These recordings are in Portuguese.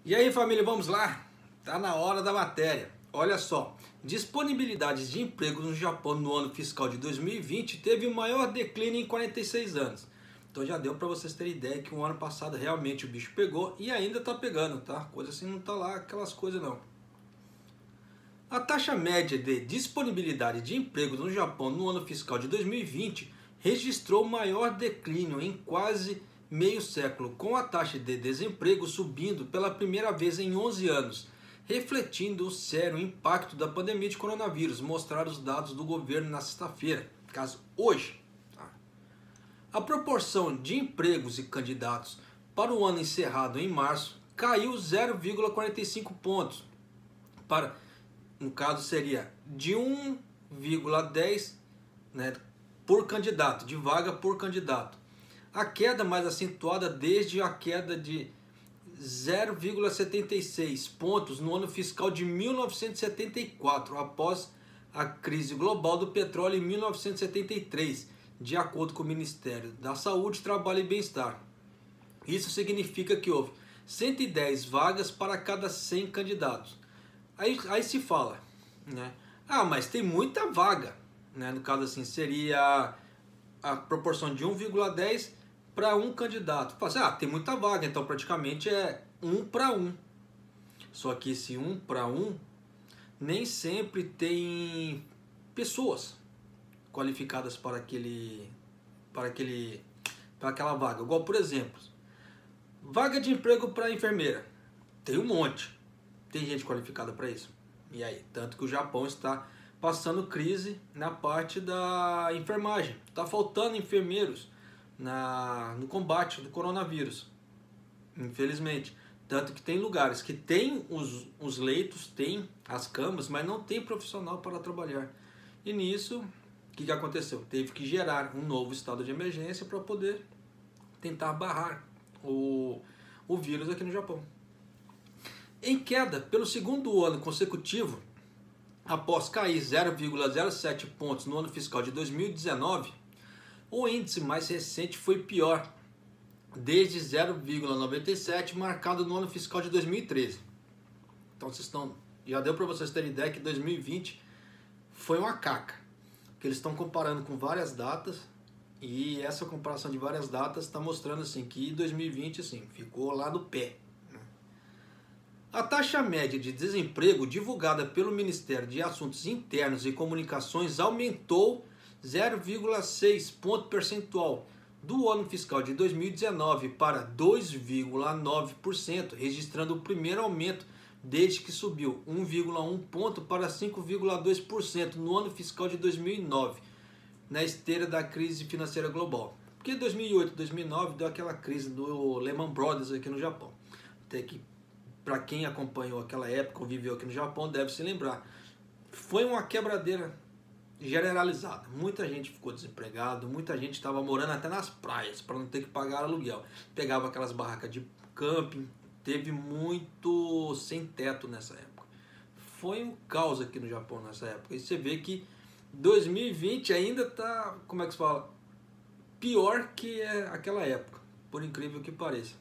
E aí, família, vamos lá? Tá na hora da matéria. Olha só, disponibilidade de empregos no Japão no ano fiscal de 2020 teve o maior declínio em 46 anos. Então já deu para vocês terem ideia que o ano passado realmente o bicho pegou e ainda tá pegando, tá? Coisa assim não tá lá aquelas coisas não. A taxa média de disponibilidade de empregos no Japão no ano fiscal de 2020 registrou o maior declínio em quase meio século, com a taxa de desemprego subindo pela primeira vez em 11 anos, refletindo o sério impacto da pandemia de coronavírus, mostraram os dados do governo na sexta-feira, caso hoje. A proporção de empregos e candidatos para o ano encerrado em março caiu 0,45 pontos, no caso seria de 1,10, né, por candidato, de vaga por candidato. A queda mais acentuada desde a queda de 0,76 pontos no ano fiscal de 1974, após a crise global do petróleo em 1973, de acordo com o Ministério da Saúde, Trabalho e Bem-Estar. Isso significa que houve 110 vagas para cada 100 candidatos. Aí se fala, né? Mas tem muita vaga, né? No caso assim, seria a proporção de 1,10 para um candidato. Fala assim, tem muita vaga, então praticamente é 1 para 1. Só que esse 1 para 1 nem sempre tem pessoas qualificadas para aquela vaga. Igual, por exemplo, vaga de emprego para enfermeira. Tem um monte. Tem gente qualificada para isso. E aí? Tanto que o Japão está passando crise na parte da enfermagem. Está faltando enfermeiros no combate do coronavírus. Infelizmente. Tanto que tem lugares que tem os leitos, tem as camas, mas não tem profissional para trabalhar. E nisso, o que aconteceu? Teve que gerar um novo estado de emergência para poder tentar barrar o vírus aqui no Japão. Em queda pelo segundo ano consecutivo, após cair 0,07 pontos no ano fiscal de 2019, o índice mais recente foi pior, desde 0,97 marcado no ano fiscal de 2013. Então já deu para vocês terem ideia que 2020 foi uma caca, que eles estão comparando com várias datas, e essa comparação de várias datas está mostrando assim que 2020 assim, ficou lá no pé. A taxa média de desemprego divulgada pelo Ministério de Assuntos Internos e Comunicações aumentou 0,6 ponto percentual do ano fiscal de 2019 para 2,9%, registrando o primeiro aumento desde que subiu 1,1 ponto para 5,2% no ano fiscal de 2009, na esteira da crise financeira global. Porque 2008 e 2009 deu aquela crise do Lehman Brothers aqui no Japão. Até que, para quem acompanhou aquela época ou viveu aqui no Japão, deve se lembrar. Foi uma quebradeira generalizada. Muita gente ficou desempregado, muita gente estava morando até nas praias para não ter que pagar aluguel. Pegava aquelas barracas de camping, teve muito sem teto nessa época. Foi um caos aqui no Japão nessa época. E você vê que 2020 ainda está, como é que se fala? Pior que aquela época, por incrível que pareça.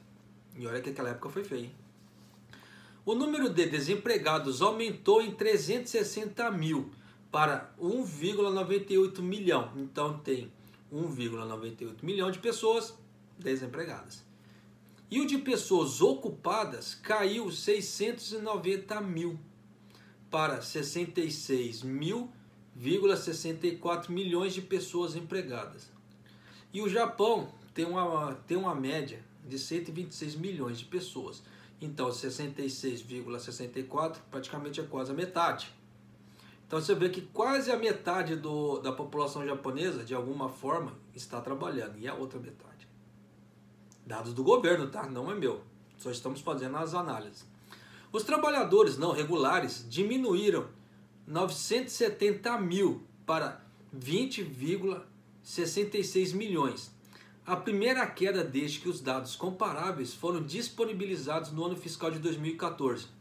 E olha que aquela época foi feia, hein? O número de desempregados aumentou em 360 mil para 1,98 milhão. Então tem 1,98 milhão de pessoas desempregadas. E o de pessoas ocupadas caiu 690 mil para 66,64 milhões de pessoas empregadas. E o Japão tem uma média de 126 milhões de pessoas. Então 66,64 praticamente é quase a metade. Então você vê que quase a metade da população japonesa, de alguma forma, está trabalhando. E a outra metade? Dados do governo, tá? Não é meu. Só estamos fazendo as análises. Os trabalhadores não regulares diminuíram 970 mil para 20,66 milhões. A primeira queda desde que os dados comparáveis foram disponibilizados no ano fiscal de 2014.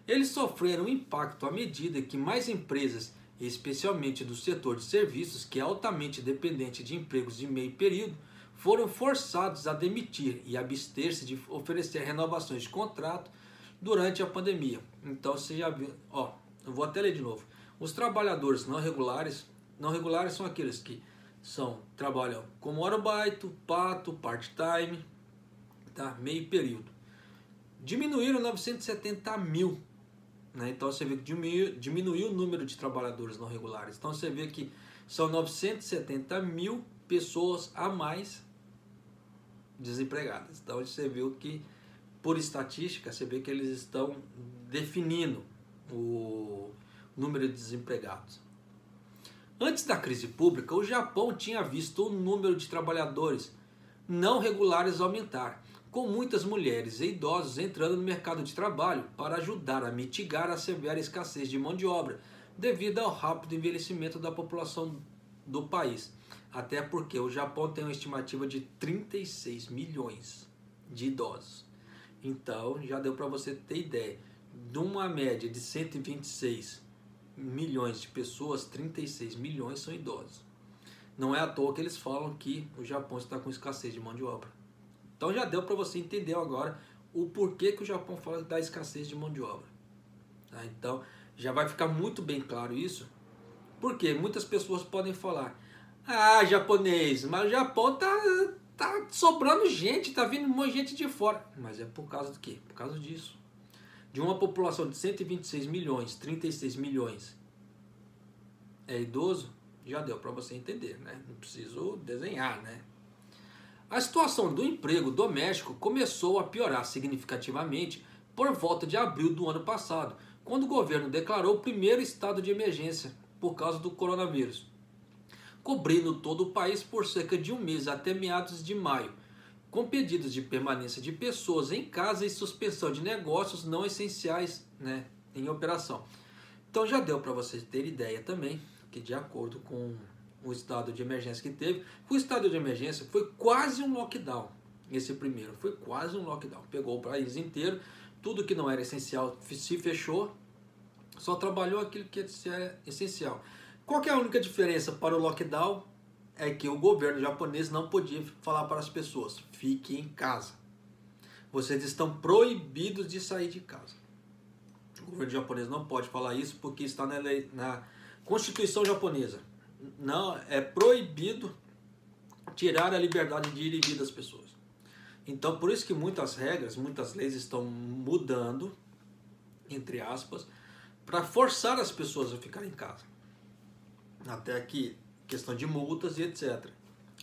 Eles sofreram impacto à medida que mais empresas, especialmente do setor de serviços, que é altamente dependente de empregos de meio período, foram forçados a demitir e abster-se de oferecer renovações de contrato durante a pandemia. Então você já viu, ó, eu vou até ler de novo. Os trabalhadores não regulares são aqueles que trabalham como hora baito, pato, part-time, tá? Meio período. Diminuíram 970 mil, né? Então você vê que diminuiu o número de trabalhadores não regulares. Então você vê que são 970 mil pessoas a mais desempregadas. Então você viu que, por estatística, você vê que eles estão definindo o número de desempregados. Antes da crise pública, o Japão tinha visto o número de trabalhadores não regulares aumentar, com muitas mulheres e idosos entrando no mercado de trabalho para ajudar a mitigar a severa escassez de mão de obra, devido ao rápido envelhecimento da população do país. Até porque o Japão tem uma estimativa de 36 milhões de idosos. Então já deu para você ter ideia. De uma média de 126 milhões de pessoas, 36 milhões são idosos. Não é à toa que eles falam que o Japão está com escassez de mão de obra. Então já deu para você entender agora o porquê que o Japão fala da escassez de mão de obra. Tá? Então já vai ficar muito bem claro isso, porque muitas pessoas podem falar: ah, japonês, mas o Japão tá sobrando gente, tá vindo um monte de gente de fora. Mas é por causa do quê? Por causa disso. De uma população de 126 milhões, 36 milhões é idoso, já deu para você entender, né? Não preciso desenhar, né? A situação do emprego doméstico começou a piorar significativamente por volta de abril do ano passado, quando o governo declarou o primeiro estado de emergência por causa do coronavírus, cobrindo todo o país por cerca de um mês até meados de maio, com pedidos de permanência de pessoas em casa e suspensão de negócios não essenciais, né, em operação. Então já deu para você ter ideia também que, de acordo com o estado de emergência que teve, o estado de emergência foi quase um lockdown. Esse primeiro foi quase um lockdown. Pegou o país inteiro, tudo que não era essencial se fechou, só trabalhou aquilo que era essencial. Qual que é a única diferença para o lockdown? É que o governo japonês não podia falar para as pessoas: fiquem em casa. Vocês estão proibidos de sair de casa. O governo japonês não pode falar isso porque está na Constituição japonesa. Não, é proibido tirar a liberdade de ir e vir das pessoas. Então, por isso que muitas regras, muitas leis estão mudando, entre aspas, para forçar as pessoas a ficarem em casa. Até aqui, questão de multas e etc.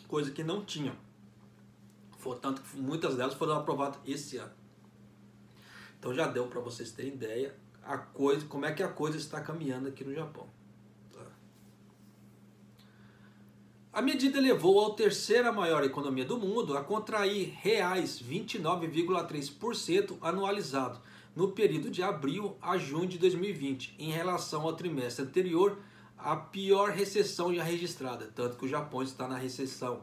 Coisa que não tinham. Tanto que muitas delas foram aprovadas esse ano. Então já deu para vocês terem ideia como é que a coisa está caminhando aqui no Japão. A medida levou a terceira maior economia do mundo a contrair reais 29,3% anualizado no período de abril a junho de 2020, em relação ao trimestre anterior, a pior recessão já registrada. Tanto que o Japão está na recessão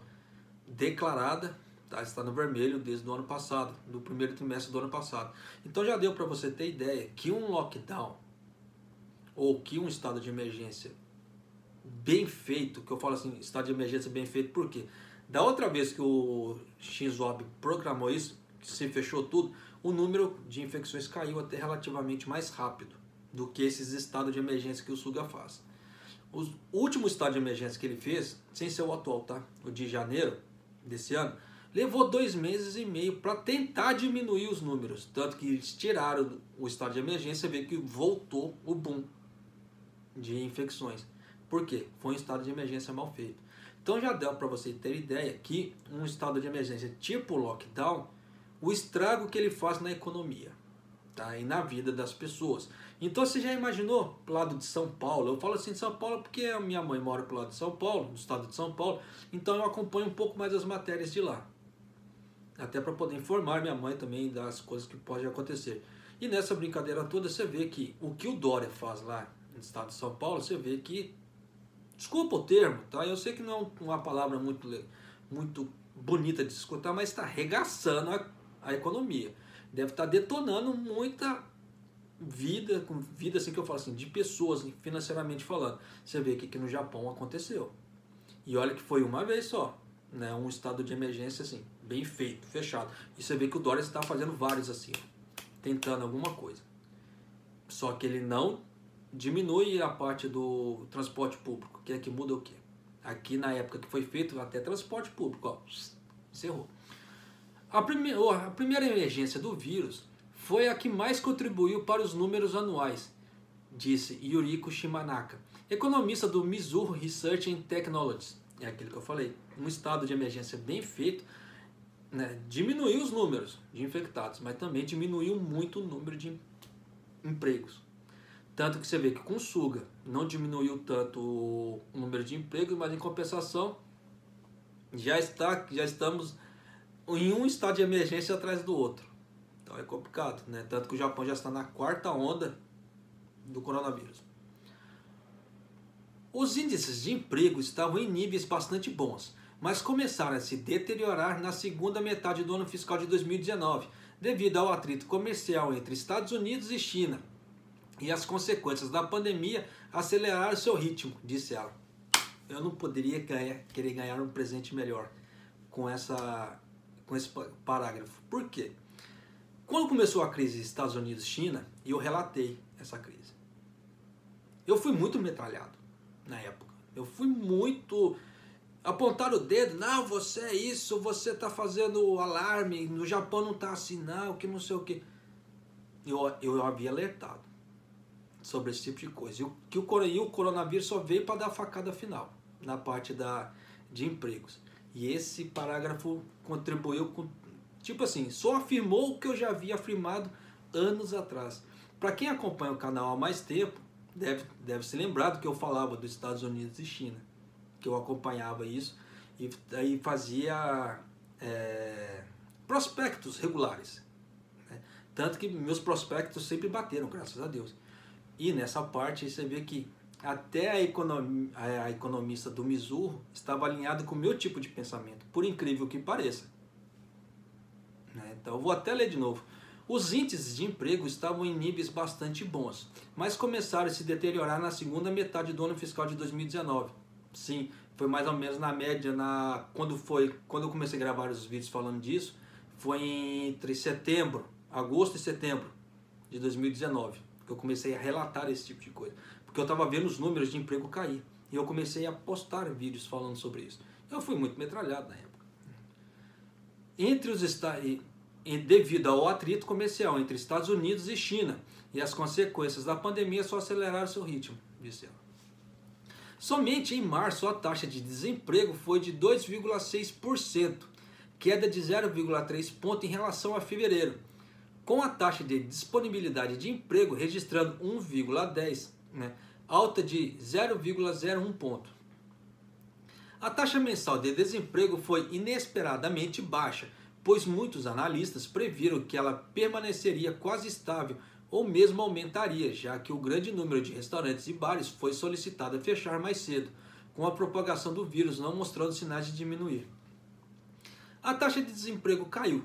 declarada, tá? Está no vermelho desde o ano passado, do primeiro trimestre do ano passado. Então já deu para você ter ideia que um lockdown ou que um estado de emergência bem feito, que eu falo assim, estado de emergência bem feito, porque da outra vez que o Shinzo Abe programou isso, que se fechou tudo, o número de infecções caiu até relativamente mais rápido do que esses estados de emergência que o Suga faz. O último estado de emergência que ele fez, sem ser o atual, tá? O de janeiro desse ano, levou 2 meses e meio para tentar diminuir os números, tanto que eles tiraram o estado de emergência, vê que voltou o boom de infecções. Por quê? Foi um estado de emergência mal feito. Então já deu para você ter ideia que um estado de emergência tipo lockdown, o estrago que ele faz na economia, tá? E na vida das pessoas. Então você já imaginou pro lado de São Paulo? Eu falo assim de São Paulo porque a minha mãe mora pro lado de São Paulo, no estado de São Paulo, então eu acompanho um pouco mais as matérias de lá. Até para poder informar minha mãe também das coisas que podem acontecer. E nessa brincadeira toda você vê que o que o Dória faz lá no estado de São Paulo, você vê que, desculpa o termo, tá? Eu sei que não é uma palavra muito bonita de se escutar, mas está arregaçando a economia. Deve estar detonando muita vida assim que eu falo assim, de pessoas financeiramente falando. Você vê que no Japão aconteceu. E olha que foi uma vez só, né? Um estado de emergência assim, bem feito, fechado. E você vê que o Dória está fazendo vários assim. tentando alguma coisa. Só que ele não diminui a parte do transporte público. Que é que muda o quê? Aqui na época que foi feito, até transporte público, ó, encerrou. A primeira emergência do vírus foi a que mais contribuiu para os números anuais, disse Yuriko Shimanaka, economista do Mizuho Research and Technologies. É aquilo que eu falei. Um estado de emergência bem feito, né, diminuiu os números de infectados, mas também diminuiu muito o número de empregos. Tanto que você vê que com o Suga não diminuiu tanto o número de empregos, mas em compensação já estamos em um estado de emergência atrás do outro. Então é complicado, né? Tanto que o Japão já está na 4ª onda do coronavírus. Os índices de emprego estavam em níveis bastante bons, mas começaram a se deteriorar na segunda metade do ano fiscal de 2019, devido ao atrito comercial entre Estados Unidos e China. E as consequências da pandemia aceleraram seu ritmo, disse ela. Eu não poderia querer ganhar um presente melhor com esse parágrafo. Por quê? Quando começou a crise Estados Unidos-China, eu relatei essa crise. Eu fui muito metralhado na época. Eu fui muito... apontar o dedo, não, você é isso, você está fazendo alarme, no Japão não está assim não, que não sei o que. Eu havia alertado sobre esse tipo de coisa. E o coronavírus só veio para dar a facada final, na parte de empregos. E esse parágrafo contribuiu com, tipo assim, só afirmou o que eu já havia afirmado anos atrás. Para quem acompanha o canal há mais tempo, deve se lembrar do que eu falava dos Estados Unidos e China, que eu acompanhava isso e aí fazia prospectos regulares, né? Tanto que meus prospectos sempre bateram, graças a Deus. E nessa parte você vê que até a economista do Mizuho estava alinhado com o meu tipo de pensamento, por incrível que pareça, né? Então eu vou até ler de novo. Os índices de emprego estavam em níveis bastante bons, mas começaram a se deteriorar na segunda metade do ano fiscal de 2019. Sim, foi mais ou menos na média, quando eu comecei a gravar os vídeos falando disso, foi entre agosto e setembro de 2019, que eu comecei a relatar esse tipo de coisa, porque eu estava vendo os números de emprego cair, e eu comecei a postar vídeos falando sobre isso. Eu fui muito metralhado na época. Devido ao atrito comercial entre Estados Unidos e China, e as consequências da pandemia só aceleraram seu ritmo, disse ela. Somente em março a taxa de desemprego foi de 2,6%, queda de 0,3 ponto em relação a fevereiro, com a taxa de disponibilidade de emprego registrando 1,10, né, alta de 0,01 ponto. A taxa mensal de desemprego foi inesperadamente baixa, pois muitos analistas previram que ela permaneceria quase estável ou mesmo aumentaria, já que o grande número de restaurantes e bares foi solicitado a fechar mais cedo, com a propagação do vírus não mostrando sinais de diminuir. A taxa de desemprego caiu,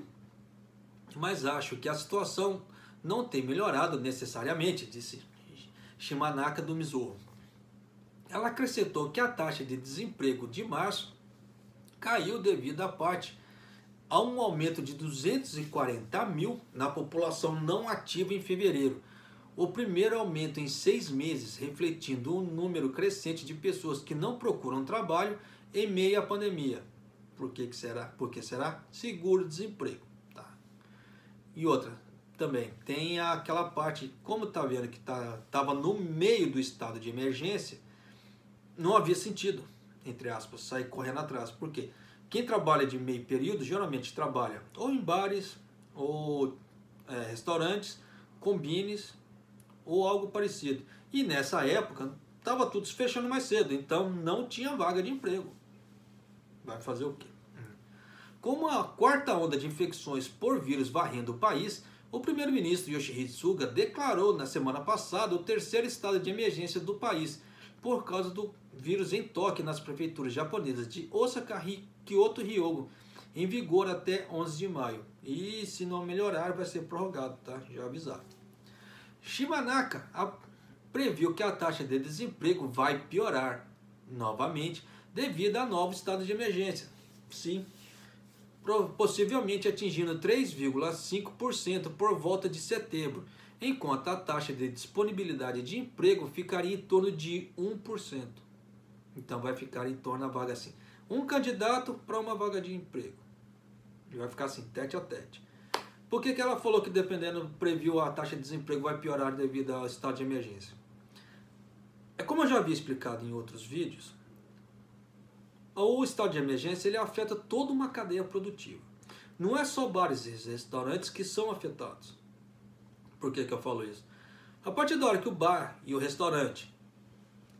mas acho que a situação não tem melhorado necessariamente, disse Shimanaka do Mizuho. Ela acrescentou que a taxa de desemprego de março caiu devido a um aumento de 240 mil na população não ativa em fevereiro, o primeiro aumento em 6 meses, refletindo um número crescente de pessoas que não procuram trabalho em meio à pandemia. Por que será? Porque será seguro-desemprego. Tá. E outra, também tem aquela parte, como está vendo que estava no meio do estado de emergência, não havia sentido, entre aspas, sair correndo atrás. Por quê? Quem trabalha de meio período geralmente trabalha ou em bares, ou restaurantes, combines, ou algo parecido. E nessa época estava tudo se fechando mais cedo, então não tinha vaga de emprego. Vai fazer o quê? Com a 4ª onda de infecções por vírus varrendo o país, o primeiro-ministro Yoshihide Suga declarou na semana passada o 3º estado de emergência do país, por causa do vírus em toque nas prefeituras japonesas de Osaka, Kyoto e Hyogo, em vigor até 11 de maio. E se não melhorar, vai ser prorrogado, tá? Já avisado. Shimanaka previu que a taxa de desemprego vai piorar novamente devido a novo estado de emergência. Sim, possivelmente atingindo 3,5% por volta de setembro, enquanto a taxa de disponibilidade de emprego ficaria em torno de 1%. Então vai ficar em torno da vaga assim. Um candidato para uma vaga de emprego. E vai ficar assim, tete a tete. Por que ela falou que dependendo, previu a taxa de desemprego vai piorar devido ao estado de emergência? É como eu já havia explicado em outros vídeos, o estado de emergência ele afeta toda uma cadeia produtiva. Não é só bares e restaurantes que são afetados. Por que eu falo isso? A partir da hora que o bar e o restaurante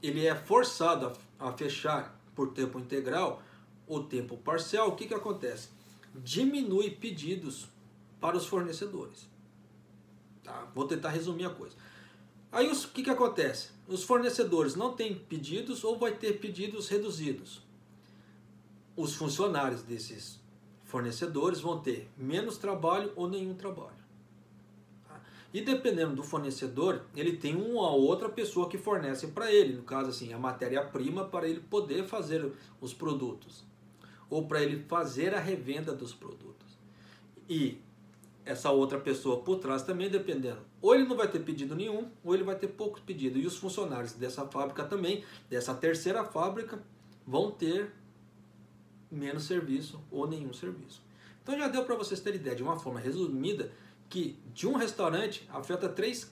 ele é forçado a fechar por tempo integral ou tempo parcial, o que acontece? Diminui pedidos para os fornecedores. Tá? Vou tentar resumir a coisa. Aí o que acontece? Os fornecedores não têm pedidos ou vai ter pedidos reduzidos. Os funcionários desses fornecedores vão ter menos trabalho ou nenhum trabalho. Tá? E dependendo do fornecedor, ele tem uma ou outra pessoa que fornece para ele, no caso assim, a matéria-prima para ele poder fazer os produtos, ou para ele fazer a revenda dos produtos. E essa outra pessoa por trás também, dependendo, ou ele não vai ter pedido nenhum, ou ele vai ter pouco pedido. E os funcionários dessa fábrica também, dessa terceira fábrica, vão ter menos serviço ou nenhum serviço. Então já deu para vocês terem ideia, de uma forma resumida, que de um restaurante afeta 3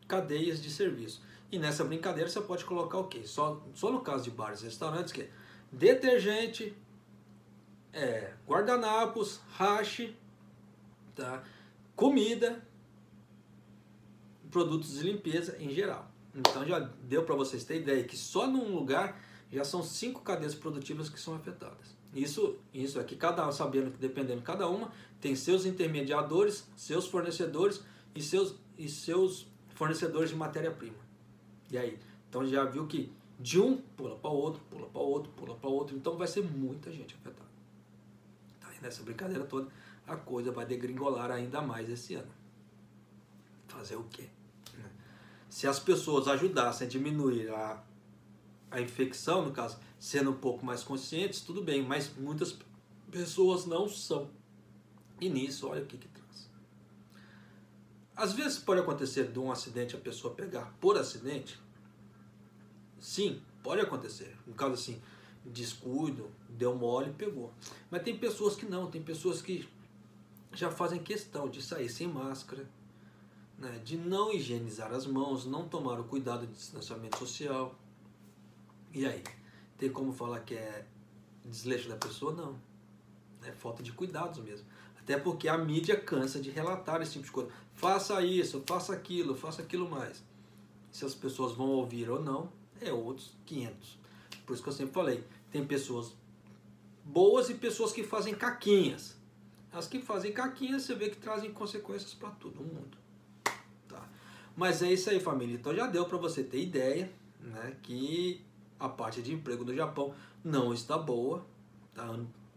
cadeias de serviço. E nessa brincadeira você pode colocar o quê? Só no caso de bares e restaurantes, que é detergente, guardanapos, hashi, tá? Comida, produtos de limpeza em geral. Então já deu para vocês terem ideia que só num lugar já são 5 cadeias produtivas que são afetadas. Isso é que cada um, sabendo que dependendo de cada uma, tem seus intermediadores, seus fornecedores e seus fornecedores de matéria-prima. E aí? Então já viu que de um pula para o outro, pula para o outro, pula para o outro. Então vai ser muita gente afetada. Tá? E nessa brincadeira toda, a coisa vai degringolar ainda mais esse ano. Fazer o quê? Se as pessoas ajudassem a diminuir a infecção, no caso, sendo um pouco mais conscientes, tudo bem, mas muitas pessoas não são. E nisso, olha o que traz. Às vezes pode acontecer de um acidente a pessoa pegar por acidente. Sim, pode acontecer. No caso assim, descuido, deu mole e pegou. Mas tem pessoas que não, tem pessoas que já fazem questão de sair sem máscara, né, de não higienizar as mãos, não tomar o cuidado de distanciamento social. E aí? Tem como falar que é desleixo da pessoa? Não. É falta de cuidados mesmo. Até porque a mídia cansa de relatar esse tipo de coisa. Faça isso, faça aquilo mais. Se as pessoas vão ouvir ou não, é outros 500. Por isso que eu sempre falei, tem pessoas boas e pessoas que fazem caquinhas. As que fazem caquinhas, você vê que trazem consequências para todo mundo. Tá? Mas é isso aí, família. Então já deu para você ter ideia, né, que a parte de emprego no Japão não está boa. Tá?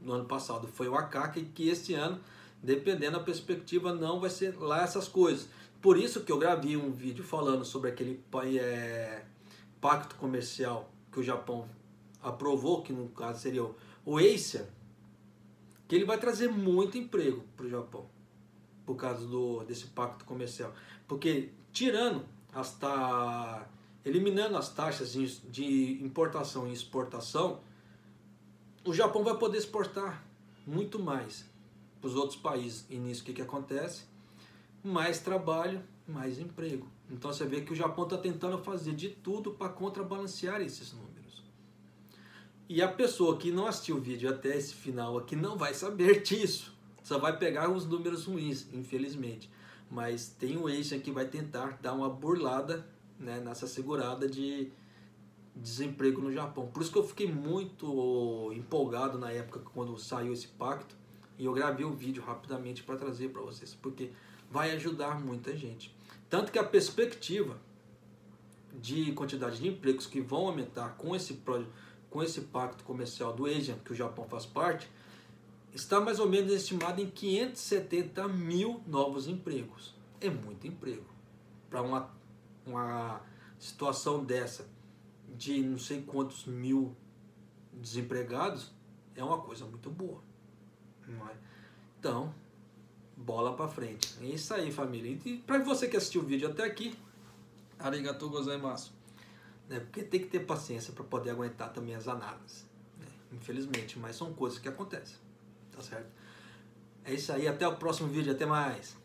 No ano passado foi o AK, que esse ano, dependendo da perspectiva, não vai ser lá essas coisas. Por isso que eu gravei um vídeo falando sobre aquele pacto comercial que o Japão aprovou, que no caso seria o ACER, que ele vai trazer muito emprego para o Japão, por causa desse pacto comercial. Porque eliminando as taxas de importação e exportação, o Japão vai poder exportar muito mais para os outros países. E nisso o que acontece? Mais trabalho, mais emprego. Então você vê que o Japão está tentando fazer de tudo para contrabalancear esses números. E a pessoa que não assistiu o vídeo até esse final aqui não vai saber disso. Só vai pegar uns números ruins, infelizmente. Mas tem um eixo que vai tentar dar uma burlada, né, nessa segurada de desemprego no Japão. Por isso que eu fiquei muito empolgado na época quando saiu esse pacto. E eu gravei o vídeo rapidamente para trazer para vocês. Porque vai ajudar muita gente. Tanto que a perspectiva de quantidade de empregos que vão aumentar com esse pacto comercial do ASEAN, que o Japão faz parte, está mais ou menos estimado em 570 mil novos empregos. É muito emprego. Para uma situação dessa, de não sei quantos mil desempregados, é uma coisa muito boa. Não é? Então, bola pra frente. É isso aí, família. E pra você que assistiu o vídeo até aqui, arigatou gozaimasu. Né? Porque tem que ter paciência para poder aguentar também as análises. Né? Infelizmente, mas são coisas que acontecem. Tá certo? É isso aí, até o próximo vídeo, até mais.